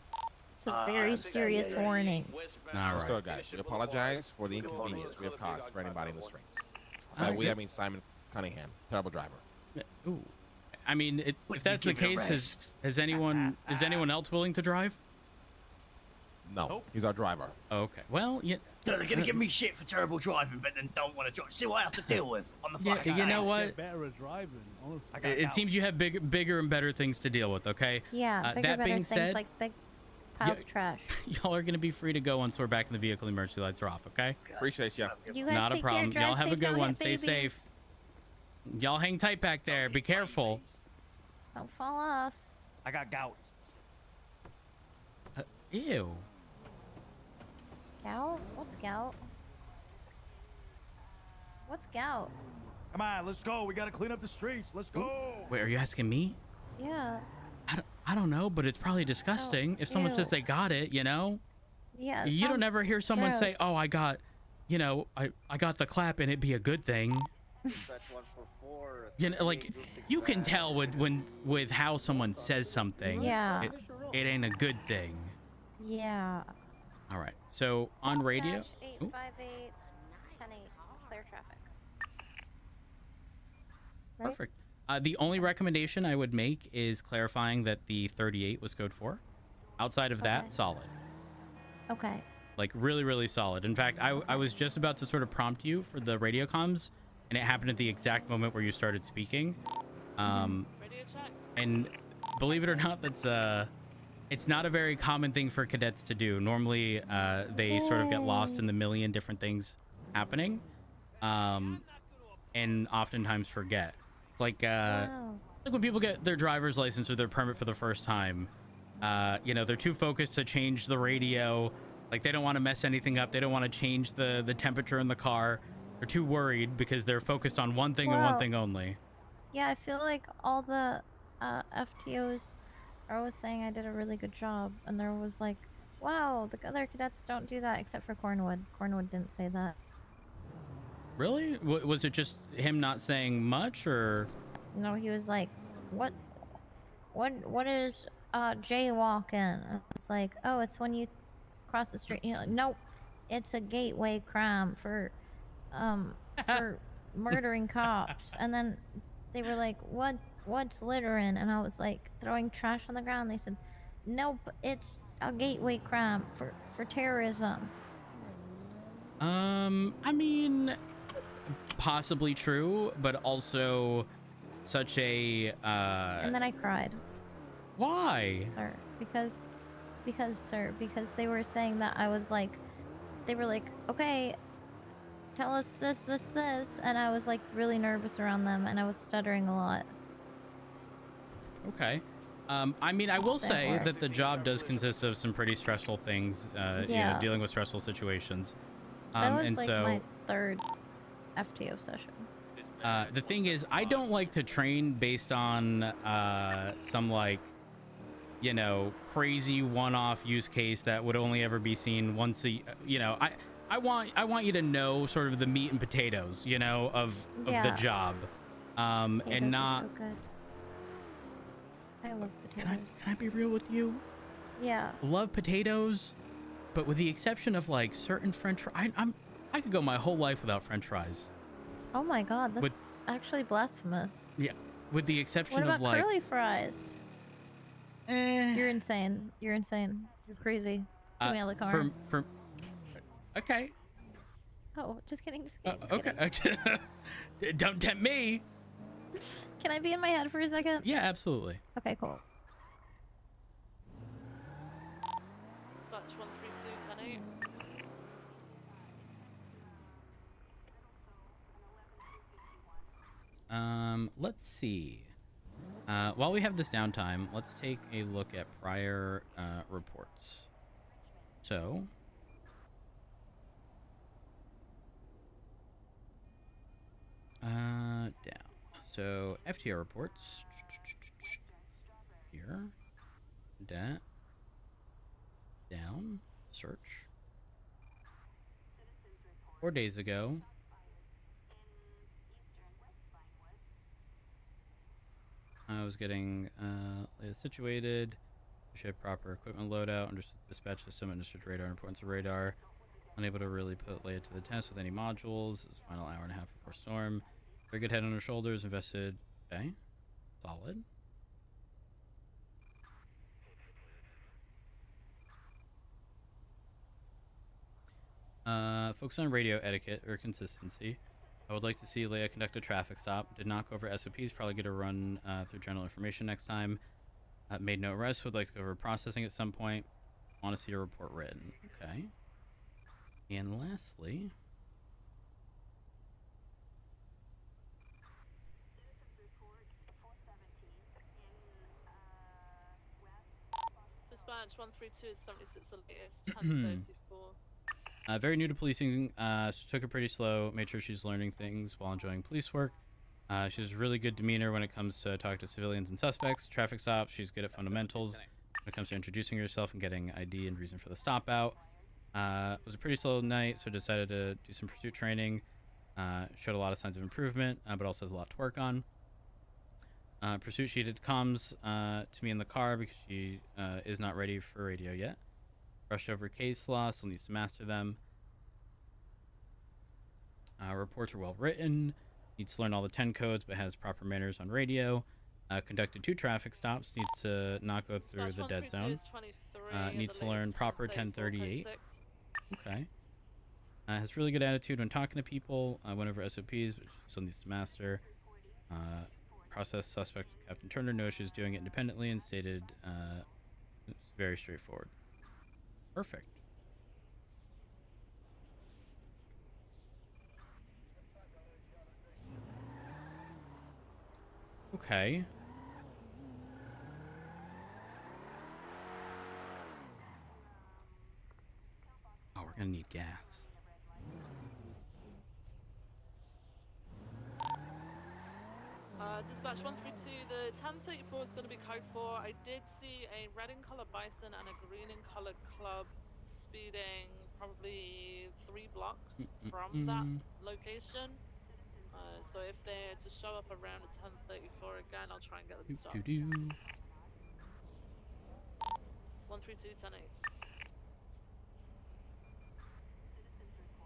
It's a very serious warning. All right. Still, guys, we apologize for the inconvenience we have caused for anybody in the streets. By we, I mean Simon Cunningham, terrible driver. Ooh. I mean, if that's the case, is anyone else willing to drive? No, he's our driver. Okay. Well, yeah. They're gonna give me shit for terrible driving, but then don't want to drive. See what I have to deal with on the fucking. You know what? Better at driving, honestly. It seems you have bigger and better things to deal with. Okay. Yeah. Bigger, that better being things said, like big piles of trash. y'all are gonna be free to go once we're back in the vehicle. Emergency lights are off. Okay. Appreciate you. You guys Not a take care, problem. drive Y'all have a safe, good don't one. hit Stay babies. safe. Y'all hang tight back there. Be careful. Don't fall off. I got gout. Ew. Gout? What's gout? What's gout? Come on, let's go. We gotta clean up the streets. Let's go. Wait, are you asking me? Yeah. I don't know, but it's probably disgusting. If someone says ew. they got it, you know? Yeah. You don't ever hear someone say, gross. "Oh, I got, I got the clap," and it be a good thing. You know, like you can tell with how someone says something. Yeah. It ain't a good thing. Yeah. All right. So on radio. 858 10-8, clear traffic. Right? Perfect. The only recommendation I would make is clarifying that the 38 was code 4. Outside of that, solid. Okay. Like really, really solid. In fact, I was just about to sort of prompt you for the radio comms, and it happened at the exact moment where you started speaking. And believe it or not, it's not a very common thing for cadets to do. Normally, they sort of get lost in the million different things happening, and oftentimes forget. It's like like when people get their driver's license or their permit for the first time, they're too focused to change the radio. Like they don't want to mess anything up. They don't want to change the temperature in the car. They're too worried because they're focused on one thing and one thing only. Yeah, I feel like all the FTOs are always saying I did a really good job, and there was like, wow, the other cadets don't do that except for Cornwood. Cornwood didn't say that. Really? Was it just him not saying much, or? No, he was like, what is jaywalking? And it's like, oh, it's when you cross the street. You know, nope, it's a gateway crime for murdering cops. And then they were like, what's littering? And I was like, throwing trash on the ground. They said, nope, it's a gateway crime for terrorism. I mean, possibly true, but also such a and then I cried. Why? Sir, because they were saying that I was like, they were like, okay, tell us this, and I was like really nervous around them, and I was stuttering a lot. Okay. I mean, I will say that the job does consist of some pretty stressful things, dealing with stressful situations. That was and like so, my third FTO session. The thing is, I don't like to train based on some crazy one-off use case that would only ever be seen once a, I want you to know sort of the meat and potatoes, of the job, and not. So good. I love potatoes. Can I be real with you? Yeah. Love potatoes, but with the exception of like certain French fries, I could go my whole life without French fries. Oh my God, that's actually blasphemous. Yeah. with the exception What about of like curly fries? You're insane. You're insane. You're crazy. Get me out of the car. Okay. Oh, just kidding. Just kidding. Just Okay. kidding. Don't tempt me. Can I be in my head for a second? Yeah, absolutely. Okay, cool. Dispatch 132, 10-8. Let's see. While we have this downtime, let's take a look at prior reports. So, down. So FTR reports here. That down. Search. 4 days ago. I was getting situated. We should have proper equipment loadout. Understood dispatch system. Understood radar. Importance of radar. Unable to really put lay it to the test with any modules. This final hour and a half before storm. Very good head on her shoulders. Invested. Okay. Solid. Focus on radio etiquette or consistency. I would like to see Leia conduct a traffic stop. Did not go over SOPs. Probably get a run through general information next time. Made no arrests. Would like to go over processing at some point. Want to see a report written. Okay. And lastly, Dispatch 132 is 76 the latest, 1034. very new to policing. She took it pretty slow. Made sure she's learning things while enjoying police work. She has really good demeanor when it comes to talking to civilians and suspects. Traffic stops. She's good at fundamentals when it comes to introducing herself and getting ID and reason for the stop out. It was a pretty slow night, so decided to do some pursuit training. Showed a lot of signs of improvement, but also has a lot to work on. Pursuit she did comms to me in the car because she is not ready for radio yet. Brushed over case law, still needs to master them. Reports are well written. Needs to learn all the 10 codes, but has proper manners on radio. Conducted 2 traffic stops. Needs to not go through the dead zone. Needs to learn proper 1038. Okay. Has really good attitude when talking to people. Went over SOPs, but still needs to master. Process suspect Captain Turner knows she's doing it independently and stated it's very straightforward. Perfect. Okay. Oh, we're gonna need gas. Dispatch 132, the 1034 is going to be code 4. I did see a red in color bison and a green in color club speeding probably 3 blocks from that location. So if they're to show up around the 1034 again, I'll try and get them to stop. 132, 10-8.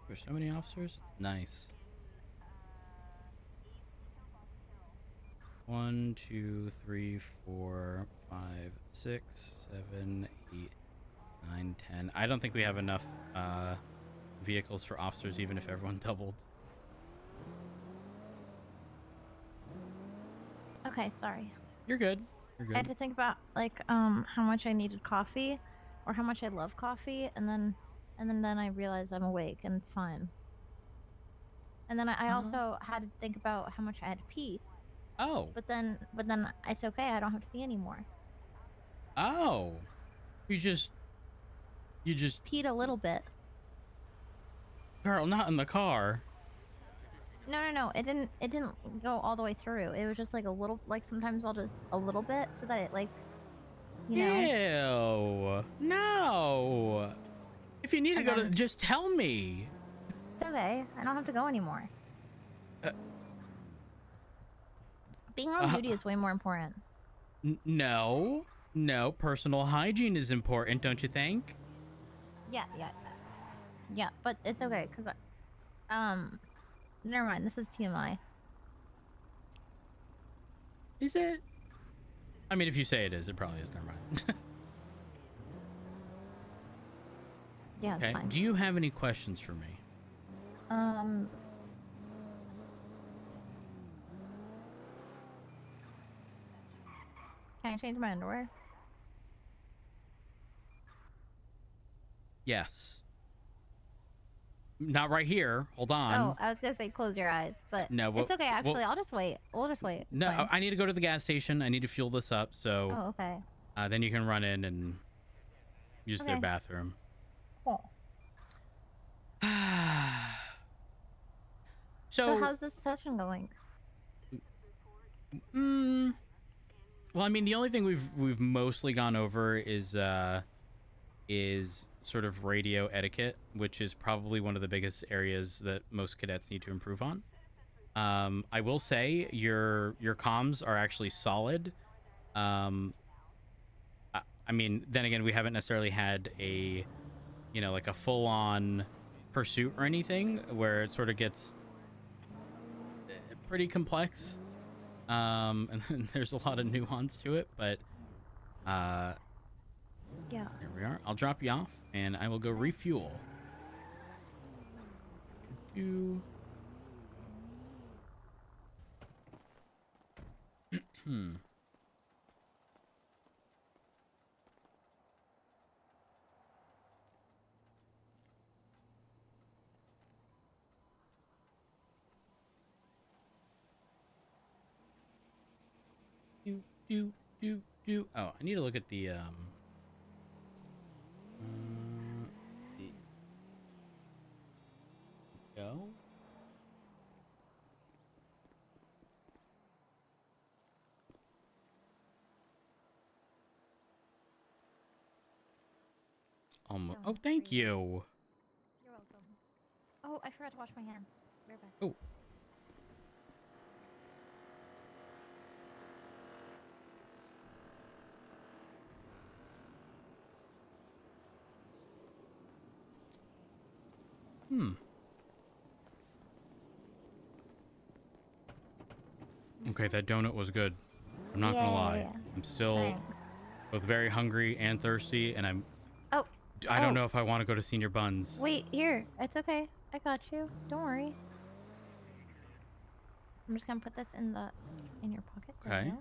There's so many officers. It's nice. 1, 2, 3, 4, 5, 6, 7, 8, 9, 10. I don't think we have enough vehicles for officers, even if everyone doubled. Okay, sorry. You're good. You're good. I had to think about like how much I needed coffee, or how much I love coffee, and then I realized I'm awake and it's fine. And then I also had to think about how much I had to pee. Oh. But then it's okay. I don't have to pee anymore. Oh. You just peed a little bit. Girl, not in the car. No. It didn't go all the way through. It was just like a little, like sometimes I'll just a little bit so that it like, you know. Ew. No. If you need to go, just tell me. It's okay. I don't have to go anymore. Being on duty is way more important. No. Personal hygiene is important, don't you think? Yeah, but it's okay, because never mind, this is TMI. Is it? I mean, if you say it is, it probably is. Never mind. Yeah, it's Okay. fine. Do you have any questions for me? Can I change my underwear? Yes. Not right here. Hold on. Oh, I was gonna say close your eyes, but No, it's okay. Actually, well, I'll just wait. We'll just wait. It's no, fine. I need to go to the gas station. I need to fuel this up. So. Oh, okay. Then you can run in and use their Okay. bathroom. Cool. So So how's this session going? Well, I mean, the only thing we've mostly gone over is sort of radio etiquette, which is probably one of the biggest areas that most cadets need to improve on. I will say your comms are actually solid. I mean, then again, we haven't necessarily had a, like a full-on pursuit or anything where it sort of gets pretty complex. And then there's a lot of nuance to it, but Yeah. here we are. I'll drop you off, and I will go refuel. Oh, I need to look at the go. Oh, thank you. You're welcome. Oh, I forgot to wash my hands. Be right back. Oh. Okay, that donut was good. I'm not gonna lie. Yeah. I'm still both very hungry and thirsty, and I don't know if I want to go to Senior Buns. Wait, here. It's okay. I got you. Don't worry. I'm just gonna put this in your pocket. There you Okay. go.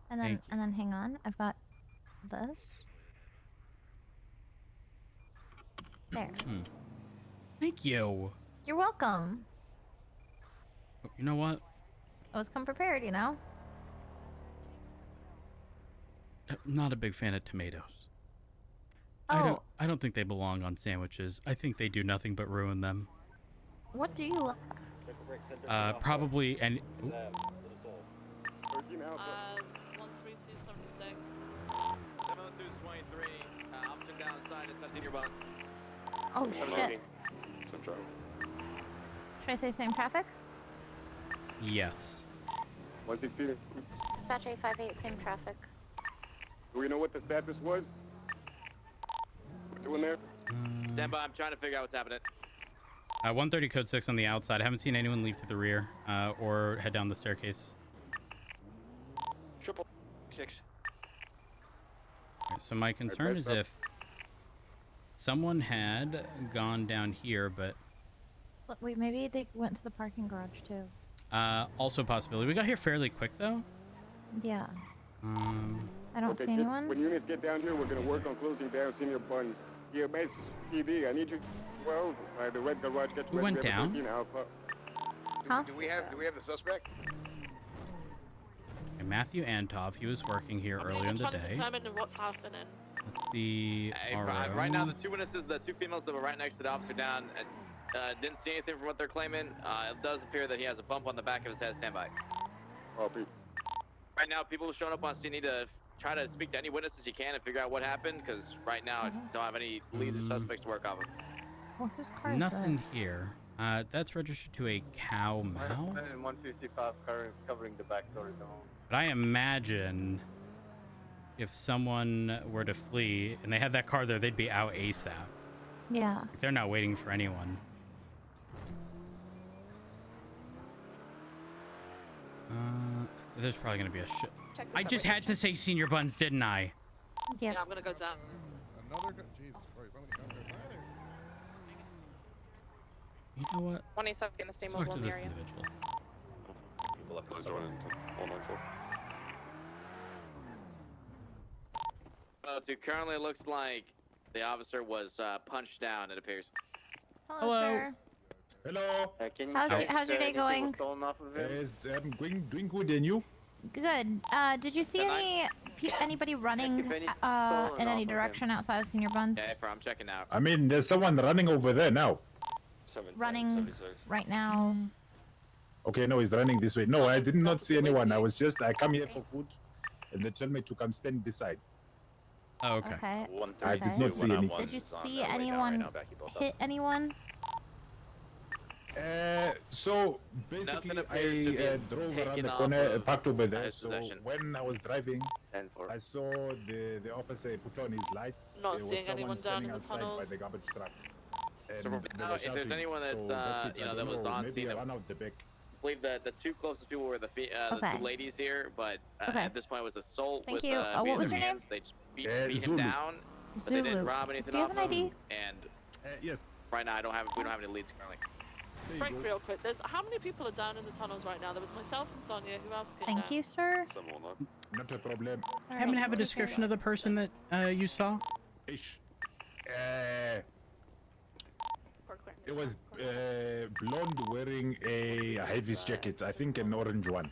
And then hang on. I've got this. There. Thank you. You're welcome. You know what? Always come prepared, you know? I'm not a big fan of tomatoes. Oh. I don't think they belong on sandwiches. I think they do nothing but ruin them. What do you like? Probably and. 13276. 70223, option downside, it's on your button. Oh, shit. Should I say same traffic? Yes. 116. Dispatch 858, same traffic. Do we know what the status was? We're doing there? Stand by, I'm trying to figure out what's happening. 130 code 6 on the outside. I haven't seen anyone leave through the rear or head down the staircase. 666. So my concern is if someone had gone down here, but Wait, maybe they went to the parking garage too. also a possibility. We got here fairly quick though. Yeah. I don't see anyone. When units get down here, we're going to work on closing down Senior Buns. EMS, PD, I need you. Well, the red garage gets We went down. 13 Alpha. Huh? Do we have the suspect? Okay, Matthew Antov, he was working here earlier in the day. Determine what's happening. That's the Right now, the two witnesses, the two females that were right next to the officer down, didn't see anything from what they're claiming. It does appear that he has a bump on the back of his head. Stand by. Right now, people showing up on scene need to try to speak to any witnesses you can and figure out what happened, because right now I don't have any leads or suspects to work off of. Well, whose car is Nothing this? here. That's registered to a cow Mao. 155 covering the back door zone. But I imagine if someone were to flee and they had that car there, they'd be out ASAP. Yeah. Like, they're not waiting for anyone. There's probably gonna be a shit. I just had to say senior buns, didn't I? Yeah. I'm gonna go down. Another Jesus Christ, how many guns are there? You know what? 27's gonna stay Talk mobile to in the this area. individual. People up to 194. Dude, currently it looks like the officer was punched down, it appears. Hello, sir. Hello. How's your day going? Doing good, and you? Good. Did you see anybody running in any direction outside of Senior Buns? Yeah, I'm checking out. I mean, there's someone running over there now. Running right now. Okay, no, he's running this way. No, I did not see anyone. I come here for food, and they tell me to come stand beside. Oh, okay. Okay. I did not see anything. Did you see anyone hit anyone? So basically, I drove around the corner, parked over there. So when I was driving, I saw the officer put on his lights. Not there was seeing anyone someone down in standing the outside tunnels. by the garbage truck. And So they now, were if there's shouting. anyone that's, So that's it. you I know, that don't was know. on Maybe scene, I ran out the back. I believe that the two closest people were the Okay. two ladies here, but Okay. at this point it was assault Thank with you. What was your name? hands. They just beat him Zulu. down, but they didn't Zulu. rob anything Do you off have an him. ID? And yes. right now we don't have any leads currently. Frank, real quick, how many people are down in the tunnels right now? There was myself and Sonia. Who else? Thank you, sir. Not a problem. Happen to have a description of the person that you saw? Ish. It was blonde wearing a high-vis jacket. I think an orange one.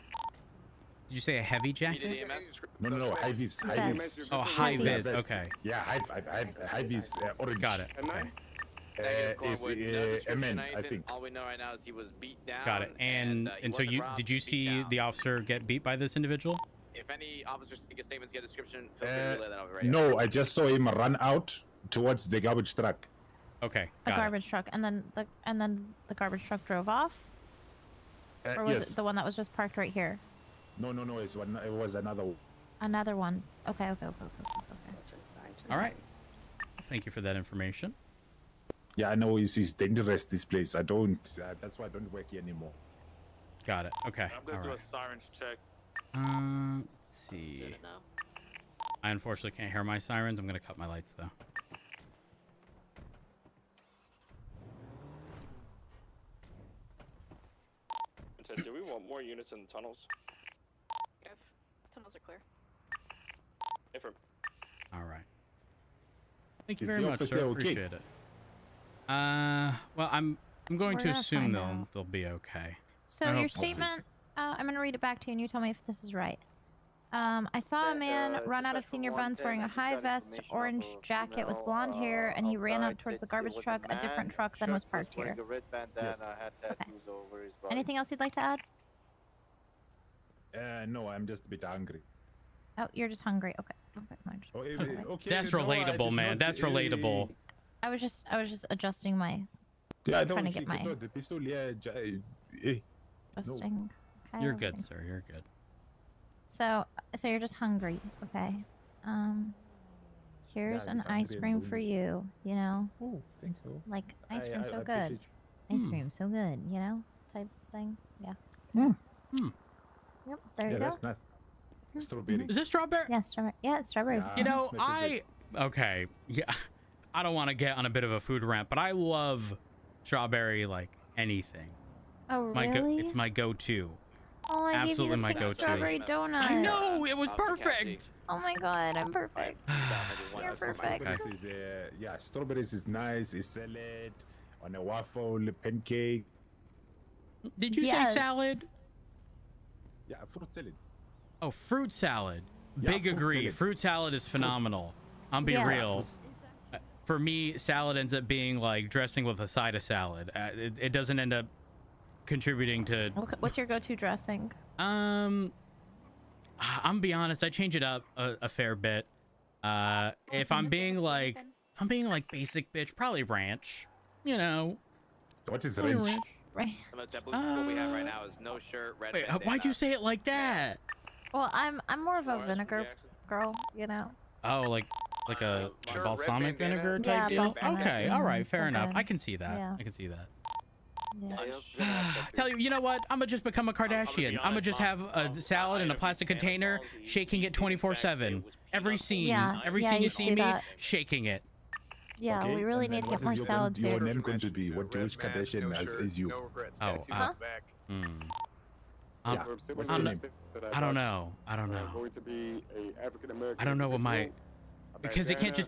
Did you say a heavy jacket? No, high-vis. High-vis. Oh, high vis. vest. Okay. Yeah, high-vis orange. Got it. Okay. Is men, I think. All we know right now is he was beat down. Got it. And so wasn't you robbed, did you beat see down. the officer get beat by this individual? If any officers take a statement, get a description, feel free to relay that over right No, I just saw him run out towards the garbage truck. Okay. The garbage truck, and then the garbage truck drove off, or was yes. it the one that was just parked right here? No, it was another one. Another one. Okay. All right. Thank you for that information. Yeah, I know it's dangerous, this place. I don't, that's why I don't work here anymore. Got it. Okay. I'm going to do a sirens check. Let's see. I unfortunately can't hear my sirens. I'm going to cut my lights, though. So do we want more units in the tunnels? If tunnels are clear. Affirm. All right. Thank you Is very the much, officer sir. okay? Appreciate it. Well, I'm going We're to gonna assume find they'll out. they'll be okay. So I your hope- statement, I'm gonna read it back to you, and you tell me if this is right. I saw a man run out of Senior Buns wearing a high vest, orange jacket with blonde hair, and he ran out towards the garbage truck. A different truck then was parked here. Yes. Anything else you'd like to add? No, I'm just a bit hungry. Oh, you're just hungry. Okay. No, just- Oh, okay, That's no, I relatable, did man. not, That's relatable. I was just adjusting my Yeah, I know. trying to get my No, the pistol, yeah. adjusting. Okay, You're good, okay. sir. You're good. So you're just hungry, okay? Here's Yeah, an I'm ice hungry and cream for wounded. you. You know, Oh, thank you. like ice I- cream I so appreciate good, you. ice cream so good. You know, type thing. Yeah. Yep. There Yeah, you go. that's nice. Strawberry. Is this strawberry? Yeah, strawberry. Yeah, it's strawberry. Yeah. You know, Smells so good. okay, yeah, I don't want to get on a bit of a food rant, but I love strawberry like anything. Oh, really? It's my go-to. Oh, I gave you absolutely the my pink go-to. strawberry donut. I know it was perfect. Oh my god, I'm perfect. You're perfect. Strawberries is, yeah, strawberries is nice. It's salad on a waffle, pancake. Did you Yes. say salad? Yeah, fruit salad. Oh, fruit salad. Yeah, Big fruit agree. salad. Fruit salad is phenomenal. I'm be Yeah. real. For me, salad ends up being like dressing with a side of salad. It doesn't end up contributing to. What's your go-to dressing? I'm be honest. I change it up a fair bit. If I'm being like basic bitch, probably ranch. You know. What is Probably ranch? Right. What we have right now is no shirt, red Wait, bandana. why'd you say it like that? Well, I'm more of a vinegar girl. You know. Oh, like a balsamic vinegar type Yeah, deal? balsamic, Okay, all right, fair so enough. good. I can see that. Yeah. I can see that. Tell you, you know what? I'm gonna just become a Kardashian. I'm gonna just have a salad in a plastic container, shaking it 24/7. Every scene, every scene you see me, shaking it. Yeah, Okay, we really and need to then get more what is salads your here. name going to be? What Jewish Kardashian is you? Oh, Huh? Yeah. What's the name? I don't know. I don't know. Going to be a African American. I don't know what my because it can't just